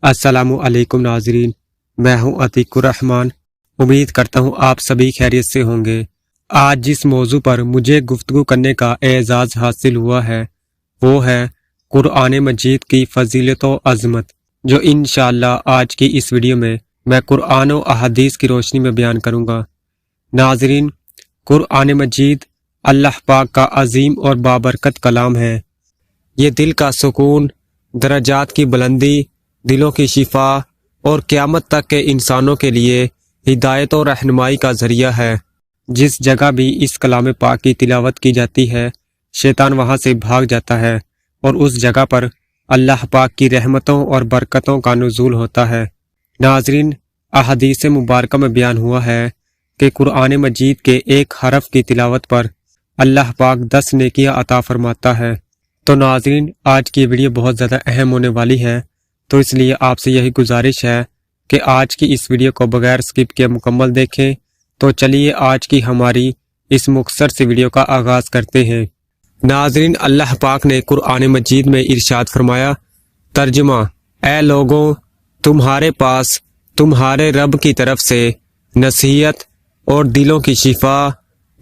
अस्सलामु अलैकुम नाजरीन, मैं हूं अतीकुर रहमान। उम्मीद करता हूं आप सभी खैरियत से होंगे। आज जिस मौजू पर मुझे गुफ्तगू करने का एजाज़ हासिल हुआ है वो है कुरान मजीद की फ़जीलत व अज़मत, जो इंशाअल्लाह आज की इस वीडियो में मैं कुरान व अहादीस की रोशनी में बयान करूँगा। नाजरीन, कुरान मजीद अल्लाह पाक का अजीम और बाबरकत कलाम है। ये दिल का सुकून, दरजात की बुलंदी, दिलों की शिफा और क़यामत तक के इंसानों के लिए हिदायत और रहनुमाई का ज़रिया है। जिस जगह भी इस कलाम पाक की तिलावत की जाती है, शैतान वहाँ से भाग जाता है और उस जगह पर अल्लाह पाक की रहमतों और बरकतों का नुज़ूल होता है। नाज़रीन, अहादीस मुबारक में बयान हुआ है कि कुरान मजीद के एक हरफ की तिलावत पर अल्लाह पाक 10 नेकियां अता फरमाता है। तो नाज़रीन, आज की वीडियो बहुत ज़्यादा अहम होने वाली है, तो इसलिए आपसे यही गुजारिश है कि आज की इस वीडियो को बगैर स्किप किए मुकम्मल देखें। तो चलिए आज की हमारी इस मुख्तसर सी वीडियो का आगाज़ करते हैं। नाज़रीन, अल्लाह पाक ने कुरान मजीद में इरशाद फरमाया, तर्जुमा, ए लोगों, तुम्हारे पास तुम्हारे रब की तरफ से नसीहत और दिलों की शिफा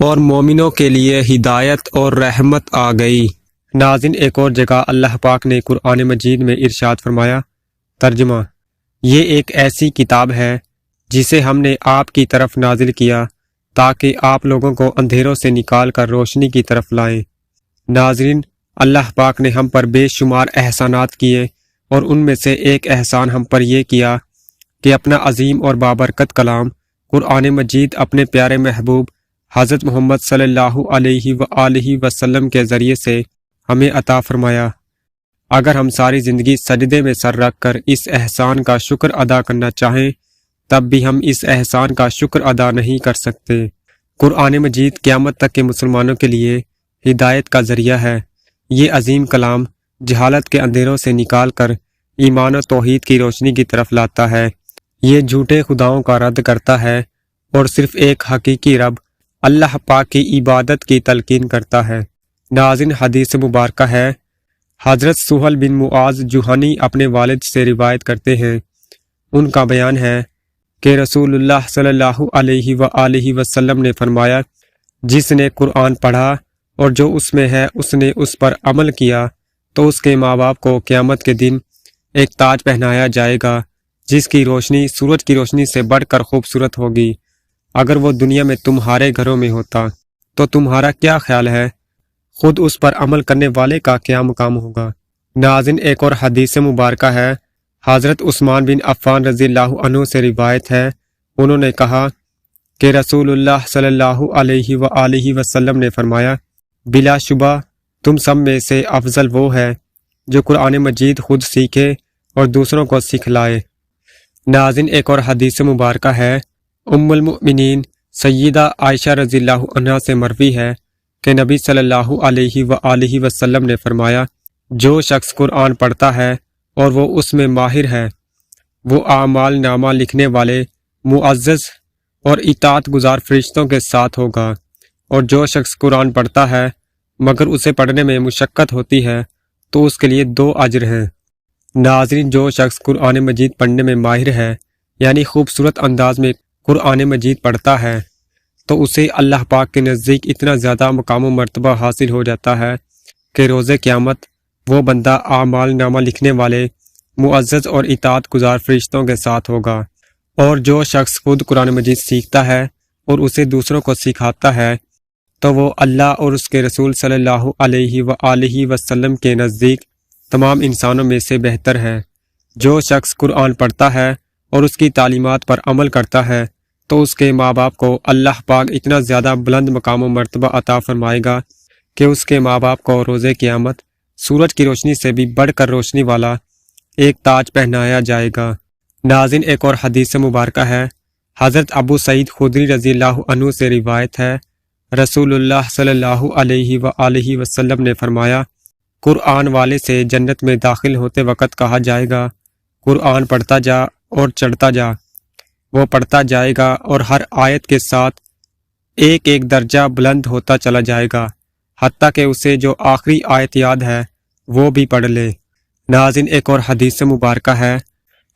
और मोमिनों के लिए हिदायत और रहमत आ गई। नाज़रीन, एक और जगह अल्लाह पाक ने कुरान मजीद में इरशाद फरमाया, तर्जुमा, ये एक ऐसी किताब है जिसे हमने आपकी तरफ नाजिल किया ताकि आप लोगों को अंधेरों से निकाल कर रोशनी की तरफ लाएं। नाज़रीन, अल्लाह पाक ने हम पर बेशुमार एहसानात किए और उनमें से एक एहसान हम पर यह किया कि अपना अजीम और बाबरकत कलाम कुरान मजीद अपने प्यारे महबूब हज़रत मोहम्मद सल्लल्लाहु अलैहि वसल्लम के ज़रिए से हमें अता फरमाया। अगर हम सारी ज़िंदगी सजदे में सर रख कर इस एहसान का शुक्र अदा करना चाहें, तब भी हम इस एहसान का शुक्र अदा नहीं कर सकते। कुरान मजीद क़यामत तक के मुसलमानों के लिए हिदायत का ज़रिया है। ये अजीम कलाम जहालत के अंधेरों से निकाल कर ईमान और तौहीद की रोशनी की तरफ लाता है। ये झूठे खुदाओं का रद्द करता है और सिर्फ एक हकीकी रब अल्लाह पाक की इबादत की तलकीन करता है। नाज़रीन, हदीस मुबारक है, हज़रत सुहल बिन मुआज़ जुहानी अपने वालिद से रिवायत करते हैं। उनका बयान है कि रसूलुल्लाह सल्लल्लाहु अलैहि वसल्लम ने फरमाया, जिसने कुरान पढ़ा और जो उसमें है उसने उस पर अमल किया तो उसके माँ बाप को क़यामत के दिन एक ताज पहनाया जाएगा जिसकी रोशनी सूरज की रोशनी से बढ़कर खूबसूरत होगी। अगर वो दुनिया में तुम्हारे घरों में होता तो तुम्हारा क्या ख्याल है, खुद उस पर अमल करने वाले का क्या मुकाम होगा। नाज़रीन, एक और हदीस मुबारक है, हज़रत उस्मान बिन अफ़्फ़ान रज़ियल्लाहु अन्हु से रिवायत है। उन्होंने कहा कि रसूलुल्लाह सल्लल्लाहु अलैहि वसल्लम ने फरमाया, बिलाशुबा तुम सब में से अफजल वो है जो कुरान मजीद खुद सीखे और दूसरों को सिखलाए। नाज़रीन, एक और हदीस मुबारक है, उम्मुल मुमिनीन सय्यदा आयशा रज़ियल्लाहु अन्हा से मरवी है कि नबी सल्लल्लाहु अलैहि वसल्लम ने फरमाया, जो शख्स कुरान पढ़ता है और वो उसमें माहिर है, वो आमाल नामा लिखने वाले मुअज़्ज़ज़ और इताअत गुजार फरिश्तों के साथ होगा। और जो शख्स कुरान पढ़ता है मगर उसे पढ़ने में मुशक्क़त होती है तो उसके लिए 2 अजर हैं। नाज़रीन, जो शख्स कुरान मजीद पढ़ने में माहिर है यानी खूबसूरत अंदाज में कुरान मजीद पढ़ता है तो उसे अल्लाह पाक के नज़दीक इतना ज़्यादा मकाम व मर्तबा हासिल हो जाता है कि रोज़े क़यामत वो बंदा आमाल नामा लिखने वाले मुअज़्ज़ज़ और इताअत गुजार फरिश्तों के साथ होगा। और जो शख्स खुद कुरान मजीद सीखता है और उसे दूसरों को सिखाता है तो वो अल्लाह और उसके रसूल सल्लल्लाहु अलैहि वसल्लम के नज़दीक तमाम इंसानों में से बेहतर है। जो शख्स कुरान पढ़ता है और उसकी तालीमात पर अमल करता है तो उसके माँ बाप को अल्लाह पाक इतना ज़्यादा बुलंद मकाम व मर्तबा अता फरमाएगा कि उसके माँ बाप को रोज़े क़यामत सूरज की रोशनी से भी बढ़कर रोशनी वाला एक ताज पहनाया जाएगा। नाज़रीन, एक और हदीस मुबारक है, हज़रत अबू सईद खुदरी रज़ियल्लाहु अन्हु से रिवायत है, रसूलुल्लाह सल्लल्लाहु अलैहि वसल्लम ने फरमाया, कुरान वाले से जन्नत में दाखिल होते वक़्त कहा जाएगा, कुरान पढ़ता जा और चढ़ता जा। वो पढ़ता जाएगा और हर आयत के साथ एक एक दर्जा बुलंद होता चला जाएगा, हत्ता कि उसे जो आखिरी आयत याद है वो भी पढ़ ले। नाज़रीन, एक और हदीस मुबारक है,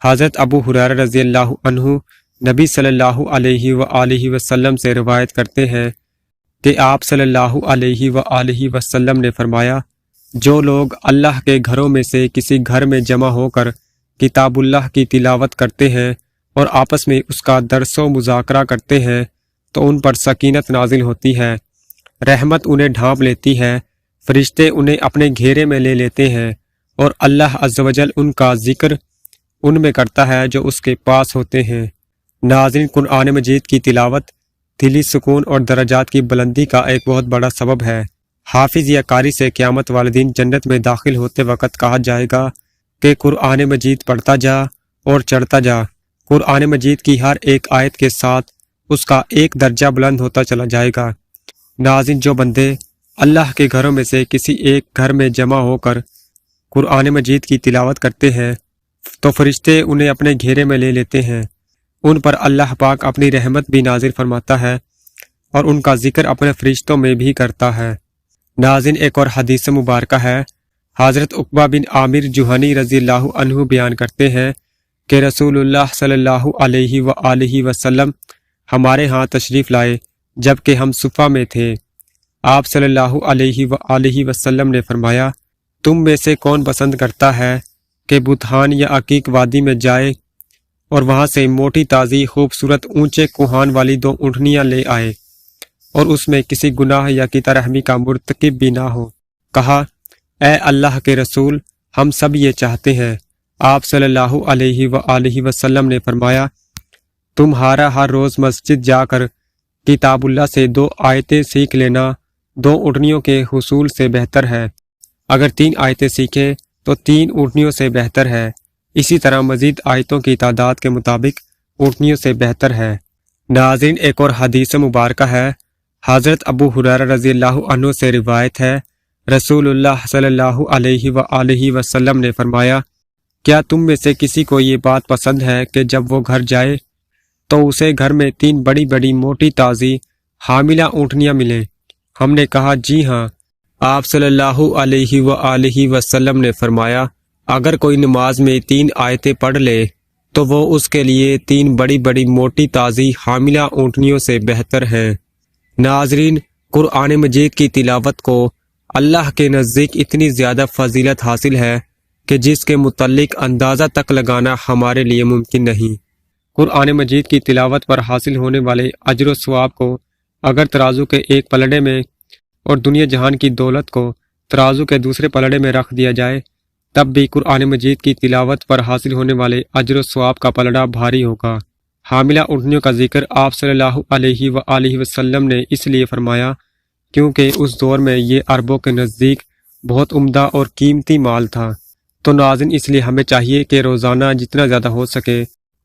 حضرت ابو ہریرہ رضی اللہ عنہ نبی صلی اللہ علیہ وآلہ وسلم سے روایت کرتے ہیں کہ آپ صلی اللہ علیہ وآلہ وسلم نے فرمایا، جو لوگ اللہ کے گھروں میں سے کسی گھر میں جمع ہو کر کتاب اللہ کی تلاوت کرتے ہیں اور آپس میں اس کا درس و مذاکرہ کرتے ہیں تو ان پر سکینت نازل ہوتی ہے، رحمت انہیں ڈھانپ لیتی ہے، فرشتے انہیں اپنے گھیرے میں لے لیتے ہیں اور اللہ عز و جل ان کا ذکر ان میں کرتا ہے جو اس کے پاس ہوتے ہیں۔ ناظرین، قرآن مجید کی تلاوت دلی سکون اور درجات کی بلندی کا ایک بہت بڑا سبب ہے۔ حافظ یا قاری سے قیامت والے دن جنت میں داخل ہوتے وقت کہا جائے گا کہ قرآن مجید پڑھتا جا اور چڑھتا جا۔ قرآن مجید کی ہر ایک آیت کے ساتھ اس کا ایک درجہ بلند ہوتا چلا جائے گا۔ ناظرین، جو بندے اللہ کے گھروں میں سے کسی ایک گھر میں جمع ہو کر قرآن مجید کی تلاوت کرتے ہیں تو فرشتے انہیں اپنے گھیرے میں لے لیتے ہیں، ان پر اللہ پاک اپنی رحمت بھی نازل فرماتا ہے اور ان کا ذکر اپنے فرشتوں میں بھی کرتا ہے۔ ناظرین، ایک اور حدیث مبارکہ ہے، حضرت عقبہ بن عامر جوہنی رضی اللہ عنہ بیان کرتے ہیں کہ رسول اللہ صلی اللہ علیہ وآلہ وسلم ہمارے ہاں تشریف لائے جبکہ ہم صفہ میں تھے۔ آپ صلی اللہ علیہ وآلہ وسلم نے فرمایا، تم میں سے کون پسند کرتا ہے کہ بطحان یا عقیق وادی میں جائے اور وہاں سے موٹی تازی خوبصورت اونچے کوہان والی 2 اونٹنیاں لے آئے اور اس میں کسی گناہ یا قطع رحمی کا مرتکب بھی نہ ہو؟ کہا، اے اللہ کے رسول، ہم سب یہ چاہتے ہیں۔ آپ صلی اللہ علیہ وآلہ وسلم نے فرمایا، تمہارا ہر روز مسجد جا کر کتاب اللہ سے 2 آیتیں سیکھ لینا 2 اونٹنیوں کے حصول سے بہتر ہے۔ اگر 3 آیتیں سیکھیں تو 3 اونٹنیوں سے بہتر ہے۔ اسی طرح مزید آیتوں کی تعداد کے مطابق اونٹنیوں سے بہتر ہے۔ ناظرین، ایک اور حدیث مبارکہ ہے، حضرت ابو ہریرہ رضی اللہ عنہ سے روایت ہے، رسول اللہ صلی اللہ علیہ وآلہ وسلم نے فرمایا، کیا تم میں سے کسی کو یہ بات پسند ہے کہ جب وہ گھر جائے تو اسے گھر میں 3 بڑی بڑی موٹی تازی حاملہ اونٹنیاں ملیں؟ ہم نے کہا، جی ہاں۔ آپ صلی اللہ علیہ وآلہ وسلم نے فرمایا، اگر کوئی نماز میں 3 آیتیں پڑھ لے تو وہ اس کے لیے 3 بڑی بڑی موٹی تازی حاملہ اونٹنیوں سے بہتر ہیں۔ ناظرین، قرآن مجید کی تلاوت کو اللہ کے نزدیک اتنی زیادہ فضیلت حاصل ہے کہ جس کے متعلق اندازہ تک لگانا ہمارے لیے ممکن نہیں۔ قرآن مجید کی تلاوت پر حاصل ہونے والے اجر و ثواب کو اگر ترازو کے ایک پلڑے میں اور دنیا جہان کی دولت کو ترازو کے دوسرے پلڑے میں رکھ دیا جائے تب بھی قرآن مجید کی تلاوت پر حاصل ہونے والے اجر و ثواب کا پلڑا بھاری ہوگا۔ حاملہ اونٹنیوں کا ذکر آپ صلی اللہ علیہ وآلہ وسلم نے اس لیے فرمایا کیونکہ اس دور میں یہ عربوں کے نزدیک بہت عمدہ اور قیمتی مال تھا۔ تو ناظرین، اس لیے ہمیں چاہیے کہ روزانہ جتنا زیادہ ہو سکے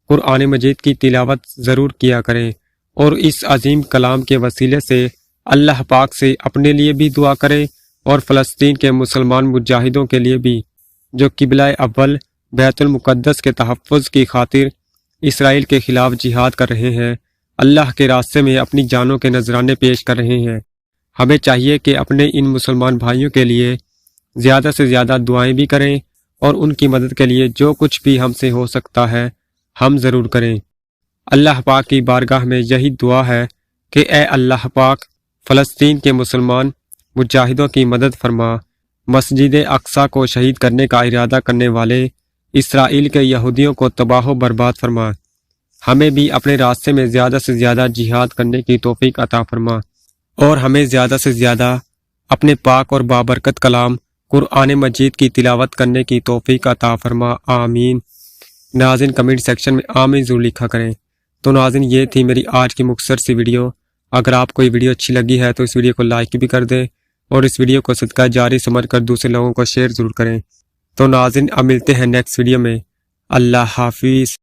قرآن مجید کی تلاوت ضرور کیا کریں اور اس عظیم کلام کے وسیلے سے اللہ پاک سے اپنے لیے بھی دعا کریں اور فلسطین کے مسلمان مجاہدوں کے لیے بھی جو قبلہ اول بیت المقدس کے تحفظ کی خاطر اسرائیل کے خلاف جہاد کر رہے ہیں، اللہ کے راستے میں اپنی جانوں کے نذرانے پیش کر رہے ہیں۔ ہمیں چاہیے کہ اپنے ان مسلمان بھائیوں کے لیے زیادہ سے زیادہ دعائیں بھی کریں اور ان کی مدد کے لیے جو کچھ بھی ہم سے ہو سکتا ہے ہم ضرور کریں۔ اللہ پاک کی بارگاہ میں یہی دعا ہے کہ اے اللہ پاک، فلسطین کے مسلمان مجاہدوں کی مدد فرما، مسجد اقصیٰ کو شہید کرنے کا ارادہ کرنے والے اسرائیل کے یہودیوں کو تباہ و برباد فرما، ہمیں بھی اپنے راستے میں زیادہ سے زیادہ جہاد کرنے کی توفیق عطا فرما اور ہمیں زیادہ سے زیادہ اپنے پاک اور بابرکت کلام قرآن مجید کی تلاوت کرنے کی توفیق عطا فرما، آمین۔ ناظرین، کمنٹ سیکشن میں آمین ضرور لکھا کریں۔ تو ناظرین، یہ تھی میری آج کی مختصر سی ویڈیو۔ اگر آپ کو یہ ویڈیو اچھی لگی ہے تو اس ویڈیو کو لائک بھی کر دیں اور اس ویڈیو کو صدقہ جاری سمجھ کر دوسرے لوگوں کو شیئر ضرور کریں۔ تو ناظرین، اب ملتے ہیں نیکسٹ ویڈیو میں۔ اللہ حافظ۔